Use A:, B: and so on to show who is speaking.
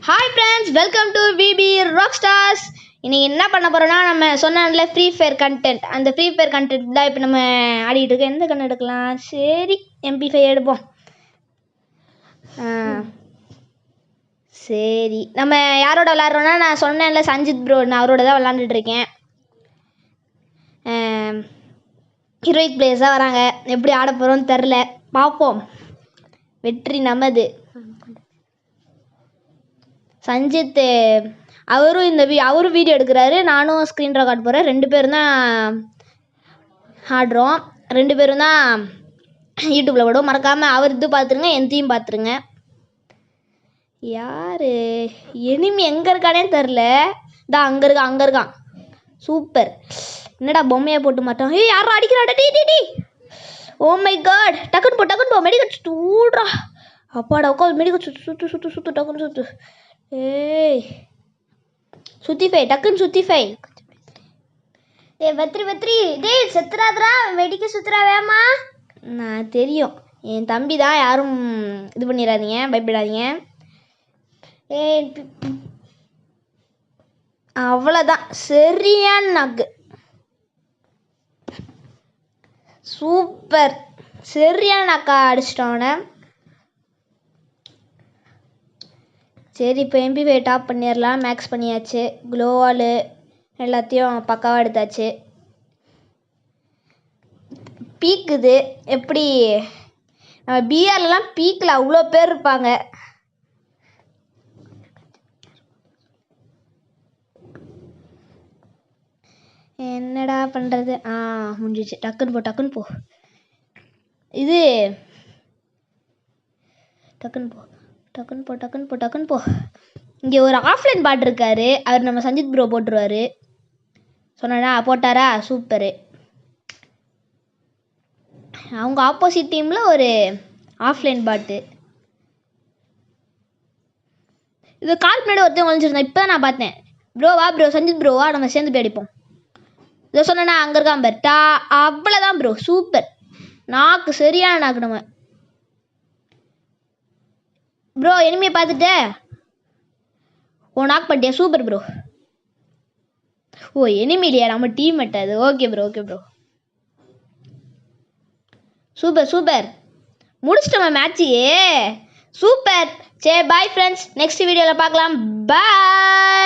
A: Hi friends, welcome to VB rock stars. இன்னைக்கு என்ன பண்ண போகிறோன்னா, நம்ம சொன்னால ஃப்ரீ ஃபயர் கண்டென்ட், அந்த ஃப்ரீ ஃபயர் கண்டென்ட் தான் இப்போ நம்ம ஆடிட்டு இருக்கோம். எந்த கண்ணு எடுக்கலாம்? சரி, MP5 எடுப்போம். சரி, நம்ம யாரோட விளாட்றோன்னா, நான் சொன்னேன்ல சஞ்சித் ப்ரோ, நான் அவரோட தான் விளாண்டுட்டு இருக்கேன். ஹீரோயிக் பிளேயர்ஸாக வராங்க. எப்படி ஆட போகிறோன்னு தெரில, பார்ப்போம். வெற்றி நமது. சஞ்சித் அவரும் வீடியோ எடுக்கிறாரு, நானும் ஸ்க்ரீன் ரெக்கார்ட் போகிறேன். 2 பேரும் தான் ஆடுறோம். 2 பேரும் தான் யூடியூப்பில் விடுவோம். மறக்காமல் அவர் இது பார்த்துருங்க, எந்தையும் பார்த்துருங்க. யார் எனிமி எங்கே இருக்கானே தெரில. தான் அங்கே இருக்கான். சூப்பர். என்னடா பொம்மையை போட்டு மாட்டோம். யாரும் அடிக்கிறாடா? டி ஓ மை காட். டக்குன்னு போ மெடிக்கல் சூடுறா. அப்பாடா உட்காந்து மெடிக்கல் சுத்து டக்குன்னு சுத்து. ஏய் சுத்திஃபை, டக்குன்னு சுத்திஃபை. வெத்ரி டேய் செத்துறாதரா, வெடிக்க சுத்துறா வேமா. நான் தெரியும், என் தம்பி தான், யாரும் இது பண்ணிடாதீங்க, பயப்படாதீங்க. அவ்வளோதான், சரியான நாக்கு. சூப்பர், சரியான நாக்கா அடிச்சிட்டோன்னே. சரி, இப்போ MP5 டாப் பண்ணிடலாம். மேக்ஸ் பண்ணியாச்சு, க்ளோவாலு எல்லாத்தையும் பக்காவாக எடுத்தாச்சு. பீக்குது எப்படி? நம்ம பிஆர்லாம் பீக்கில் அவ்வளோ பேர் இருப்பாங்க. என்னடா பண்ணுறது? முடிஞ்சிச்சு. டக்குன்னு போ. இது டக்குன்னு போ. இங்கே ஒரு ஆஃப்லைன் பாட் இருக்காரு, அவர் நம்ம சஞ்சித் ப்ரோ போட்டுருவாரு. சொன்னா போட்டாரா? சூப்பரு. அவங்க ஆப்போசிட் டீமில் ஒரு ஆஃப்லைன் பாட்டு. இது கால் பின்னாடி ஒருத்தன் ஒழிஞ்சிருந்தேன், இப்போ நான் பார்த்தேன். ப்ரோ சஞ்சித் ப்ரோவா, நம்ம சேர்ந்து போய் அடிப்போம். இதை சொன்னா அங்கே இருக்கான் பர்ட்டா. அவ்வளோதான் ப்ரோ, சூப்பர். நாக்கு சரியான நாக்கு. நம்ம ப்ரோ எனிமையை பார்த்துட்ட? நாக் பண்ணிட்டியா? Super bro. எனிமி இல்லையா, நம்ம டீம் அது. Okay bro. சூப்பர். முடிச்சிட்டோம் மேட்சையே. சூப்பர். சரி பாய் ஃப்ரெண்ட்ஸ், நெக்ஸ்ட் வீடியோவில் பார்க்கலாம். பாய்.